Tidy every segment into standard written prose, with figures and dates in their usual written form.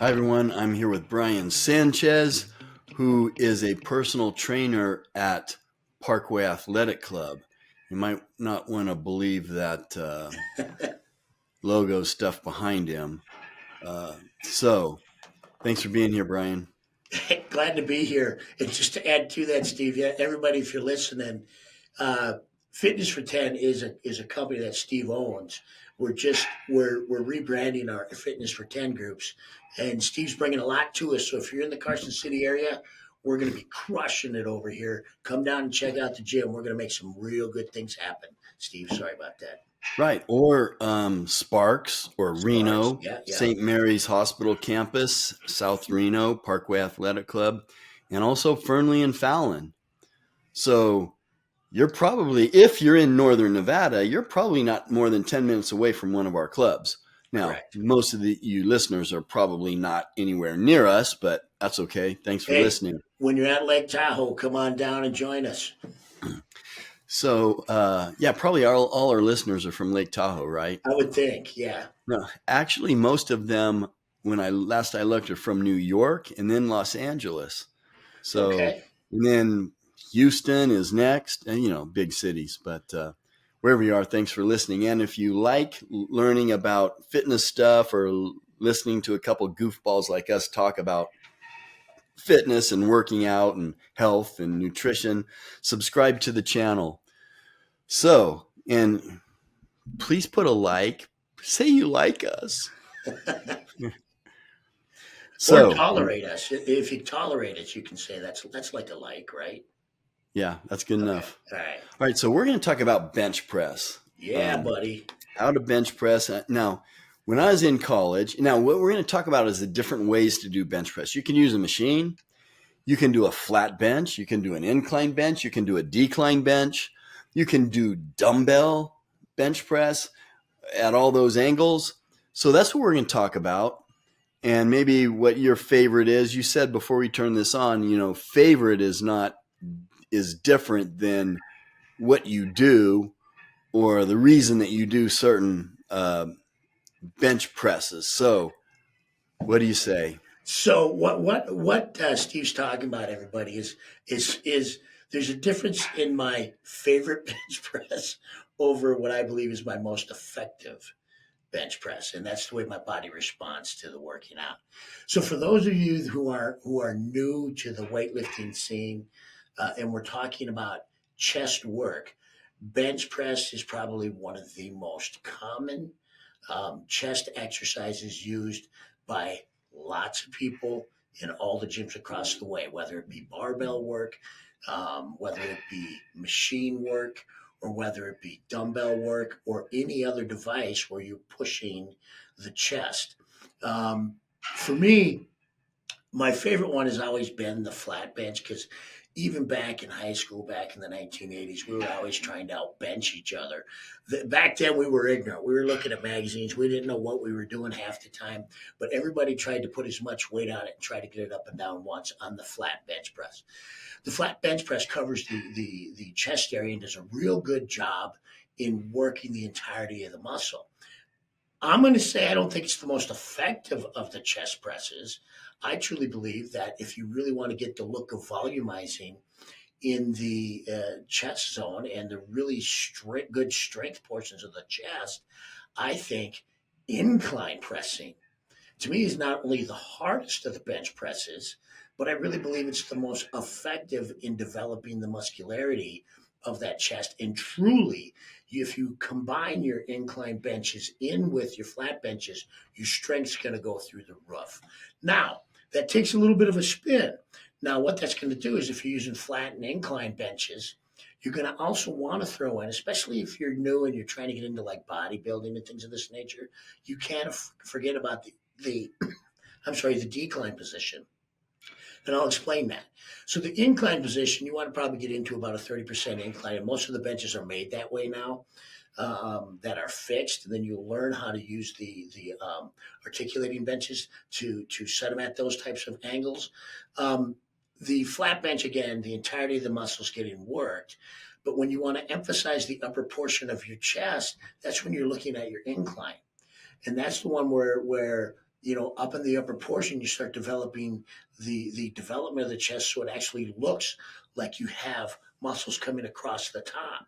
Hi, everyone. I'm here with Brian Sanchez, who is a personal trainer at Parkway Athletic Club. You might not want to believe that logo stuff behind him. So, thanks for being here, Brian. Glad to be here. And just to add to that, Steve, yeah, everybody, if you're listening, uh, Fitness for 10 is a company that Steve owns. We're rebranding our Fitness for 10 groups, and Steve's bringing a lot to us. So if you're in the Carson City area, we're going to be crushing it over here. Come down and check out the gym. We're going to make some real good things happen. Steve, sorry about that. Right. Or Sparks or Sparks, Reno, yeah, yeah. St. Mary's Hospital Campus, South Reno, Parkway Athletic Club, and also Fernley and Fallon. So, you're probably, if you're in Northern Nevada, you're probably not more than 10 minutes away from one of our clubs. Now, Correct. most of you listeners are probably not anywhere near us, but that's okay. Thanks for Hey, listening. when you're at Lake Tahoe, come on down and join us. So, yeah, probably all our listeners are from Lake Tahoe, right? I would think, yeah. No, actually, most of them, when I looked, are from New York and then Los Angeles. So, Okay. and then Houston is next, and big cities. But wherever you are, thanks for listening. And if you like learning about fitness stuff or listening to a couple goofballs like us talk about fitness and working out and health and nutrition, subscribe to the channel. So, and please put a like. Say you like us. Or So, tolerate us. If you tolerate us, you can say that's like a like, right? yeah, that's good Okay. enough. All right. All right, so we're going to talk about bench press. Yeah, Um, buddy. how to bench press. Now, when I was in college, now what we're going to talk about is the different ways to do bench press. You can use a machine, you can do a flat bench, you can do an incline bench, you can do a decline bench, you can do dumbbell bench press at all those angles. So that's what we're going to talk about. And maybe what your favorite is. You said before we turn this on, favorite is different than what you do or the reason that you do certain bench presses. So, what do you say? So what Steve's talking about, everybody, is there's a difference in my favorite bench press over what I believe is my most effective bench press, and that's the way my body responds to the working out. So for those of you who are new to the weightlifting scene, and we're talking about chest work, bench press is probably one of the most common chest exercises used by lots of people in all the gyms across the way, whether it be barbell work, whether it be machine work, or whether it be dumbbell work, or any other device where you're pushing the chest. For me, my favorite one has always been the flat bench because even back in high school, back in the 1980s, we were always trying to outbench each other. Back then, we were ignorant. We were looking at magazines. We didn't know what we were doing half the time, but everybody tried to put as much weight on it and try to get it up and down once on the flat bench press. The flat bench press covers the chest area and does a real good job in working the entirety of the muscle. I'm going to say I don't think it's the most effective of the chest presses. I truly believe that if you really want to get the look of volumizing in the chest zone and the really good strength portions of the chest, I think incline pressing to me is not only the hardest of the bench presses, but I really believe it's the most effective in developing the muscularity of that chest. And truly, if you combine your incline benches in with your flat benches, your strength's going to go through the roof. Now, that takes a little bit of a spin. Now, what that's going to do is if you're using flat and incline benches, you're going to also want to throw in, especially if you're new and you're trying to get into like bodybuilding and things of this nature, you can't forget about the the decline position. And I'll explain that. So the incline position, you want to probably get into about a 30% incline, and most of the benches are made that way now, that are fixed. And then you'll learn how to use the articulating benches to set them at those types of angles. The flat bench, again, the entirety of the muscles getting worked. But when you want to emphasize the upper portion of your chest, that's when you're looking at your incline. And that's the one where up in the upper portion, you start developing the development of the chest, so it actually looks like you have muscles coming across the top,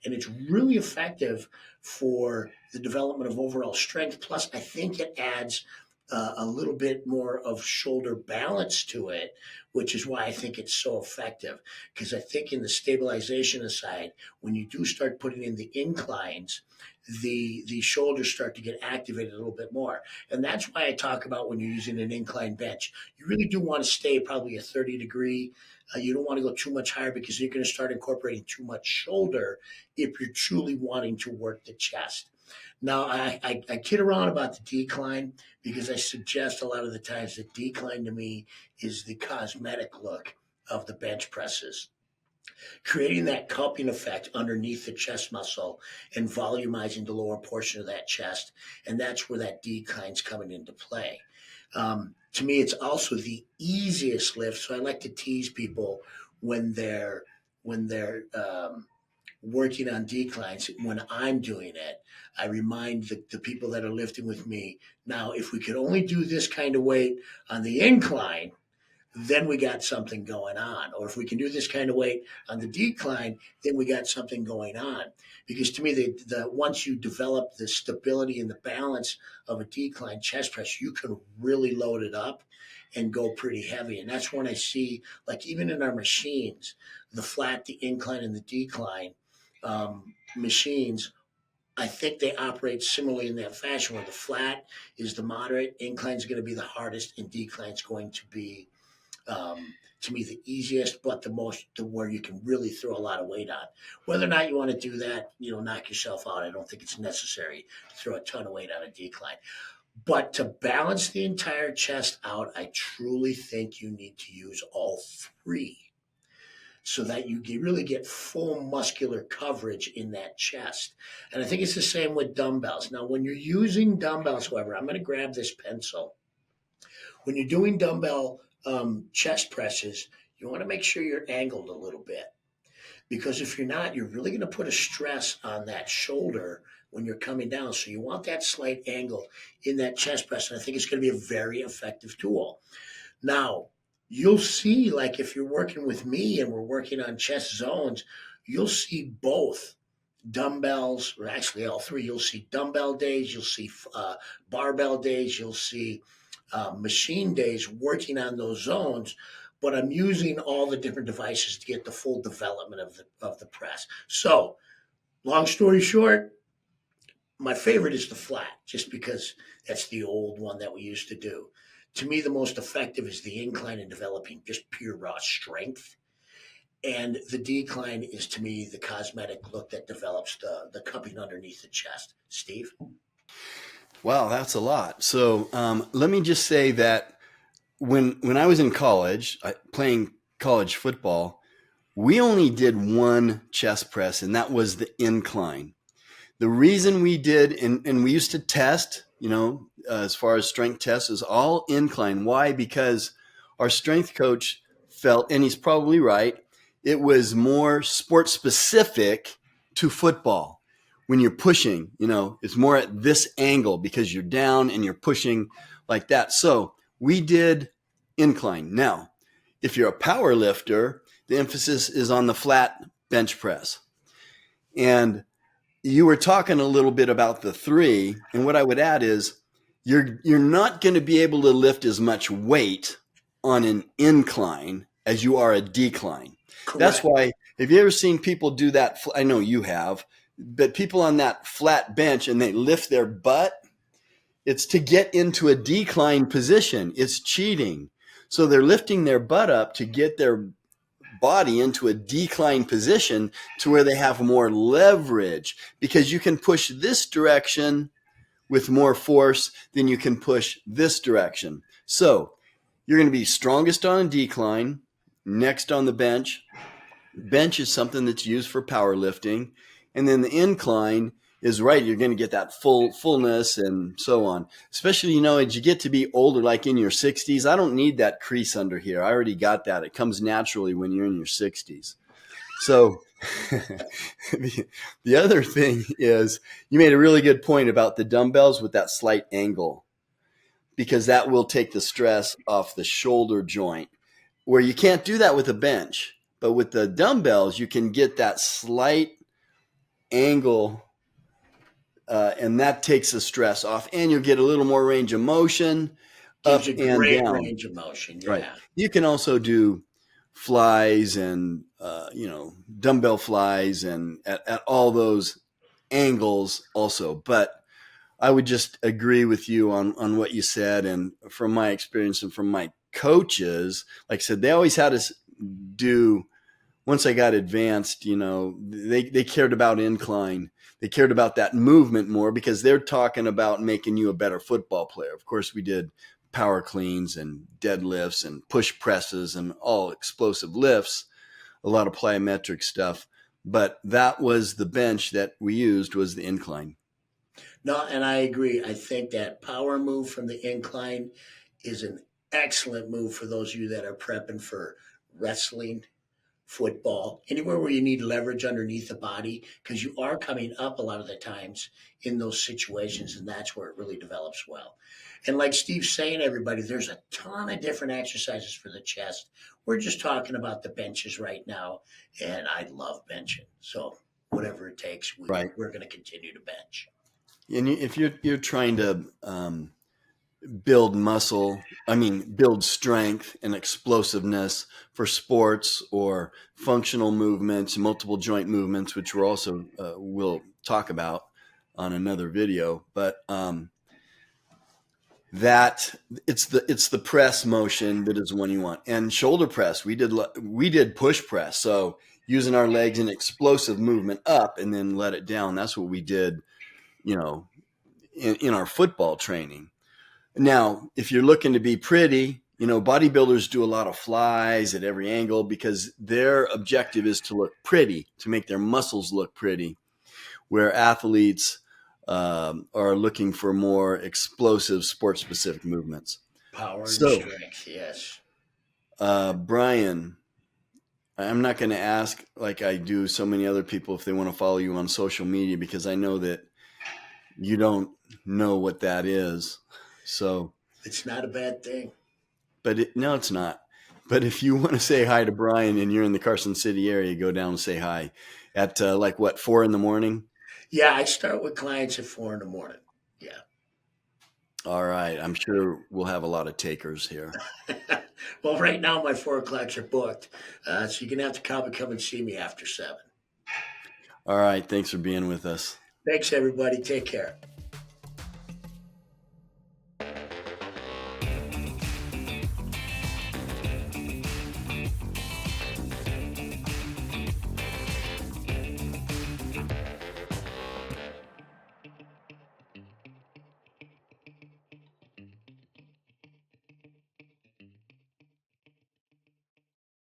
and it's really effective for the development of overall strength. Plus, I think it adds a little bit more of shoulder balance to it, which is why I think it's so effective. Because I think in the stabilization side, when you do start putting in the inclines, the shoulders start to get activated a little bit more. And that's why I talk about when you're using an incline bench, you really do want to stay probably a 30 degree. You don't want to go too much higher because you're going to start incorporating too much shoulder if you're truly wanting to work the chest. Now, I kid around about the decline because I suggest a lot of the times the decline to me is the cosmetic look of the bench presses, creating that cupping effect underneath the chest muscle and volumizing the lower portion of that chest. And that's where that decline's coming into play. To me, it's also the easiest lift. So I like to tease people when they're working on declines. When I'm doing it, I remind the people that are lifting with me, now, if we could only do this kind of weight on the incline, then we got something going on. Or if we can do this kind of weight on the decline, then we got something going on. Because to me, the once you develop the stability and the balance of a decline chest press, you can really load it up and go pretty heavy. And that's when I see, like even in our machines, the flat, the incline, and the decline machines, I think they operate similarly in that fashion, where the flat is the moderate, incline is going to be the hardest, and decline is going to be, to me, the easiest, but the where you can really throw a lot of weight on. Whether or not you want to do that, knock yourself out. I don't think it's necessary to throw a ton of weight on a decline. But to balance the entire chest out, I truly think you need to use all three so that you really get full muscular coverage in that chest. And I think it's the same with dumbbells. Now, when you're using dumbbells, however, I'm going to grab this pencil. When you're doing dumbbell chest presses, you want to make sure you're angled a little bit, because if you're not, you're really going to put a stress on that shoulder when you're coming down. So you want that slight angle in that chest press, and I think it's going to be a very effective tool. Now, you'll see, like if you're working with me and we're working on chest zones, you'll see both dumbbells, or actually all three. You'll see dumbbell days, you'll see barbell days, you'll see machine days working on those zones. But I'm using all the different devices to get the full development of the press. So, long story short, my favorite is the flat, just because that's the old one that we used to do. To me, the most effective is the incline in developing just pure raw strength. And the decline is, to me, the cosmetic look that develops the cupping underneath the chest. Steve? Wow, that's a lot. So let me just say that when I was in college, playing college football, we only did one chest press, and that was the incline. The reason we did, and we used to test, as far as strength tests, is all incline. Why? Because our strength coach felt, and he's probably right, it was more sport specific to football. When you're pushing, it's more at this angle because you're down and you're pushing like that. So we did incline. Now, if you're a power lifter, the emphasis is on the flat bench press. And you were talking a little bit about the three, and what I would add is you're not going to be able to lift as much weight on an incline as you are a decline. Correct. That's why, have you ever seen people do that? I know you have, but people on that flat bench and they lift their butt, it's to get into a decline position. It's cheating. So they're lifting their butt up to get their body into a decline position to where they have more leverage, because you can push this direction with more force than you can push this direction. So you're going to be strongest on a decline, next on the bench. Bench is something that's used for powerlifting. And then the incline is right. You're going to get that fullness and so on. Especially, as you get to be older, like in your 60s, I don't need that crease under here. I already got that. It comes naturally when you're in your 60s. So the other thing is, you made a really good point about the dumbbells with that slight angle. because that will take the stress off the shoulder joint, where you can't do that with a bench. But with the dumbbells, you can get that slight angle, and that takes the stress off, and you'll get a little more range of motion Gives up you and great down. range of motion. Right. Yeah. You can also do flies and dumbbell flies and at all those angles also. But I would just agree with you on what you said. And from my experience and from my coaches, like I said, they always had us do, once I got advanced, they cared about incline. They cared about that movement more because they're talking about making you a better football player. Of course, we did power cleans and deadlifts and push presses and all explosive lifts, a lot of plyometric stuff. But that was the bench that we used, was the incline. No, and I agree. I think that power move from the incline is an excellent move for those of you that are prepping for wrestling, football, anywhere where you need leverage underneath the body, because you are coming up a lot of the times in those situations, and that's where it really develops well. And like Steve's saying, everybody, there's a ton of different exercises for the chest. We're just talking about the benches right now, and I love benching. So whatever it takes, Right. we're going to continue to bench. And if you're trying to build muscle, build strength and explosiveness for sports or functional movements, multiple joint movements, which we're also will talk about on another video. But that it's the press motion that is the one you want. And shoulder press, we did push press, so using our legs in explosive movement up and then let it down. That's what we did, in our football training. Now, if you're looking to be pretty, bodybuilders do a lot of flies at every angle because their objective is to look pretty, to make their muscles look pretty, where athletes are looking for more explosive sport-specific movements. Power and So, strength, yes. Brian, I'm not going to ask like I do so many other people if they want to follow you on social media, because I know that you don't know what that is. So, It's not a bad thing. but no, it's not. But if you want to say hi to Brian and you're in the Carson City area, go down and say hi at 4 a.m. Yeah, I start with clients at 4 in the morning. Yeah. All right. I'm sure we'll have a lot of takers here. Well, right now my 4 o'clocks are booked, so you're gonna have to come and see me after 7. All right. Thanks for being with us. Thanks, everybody. Take care.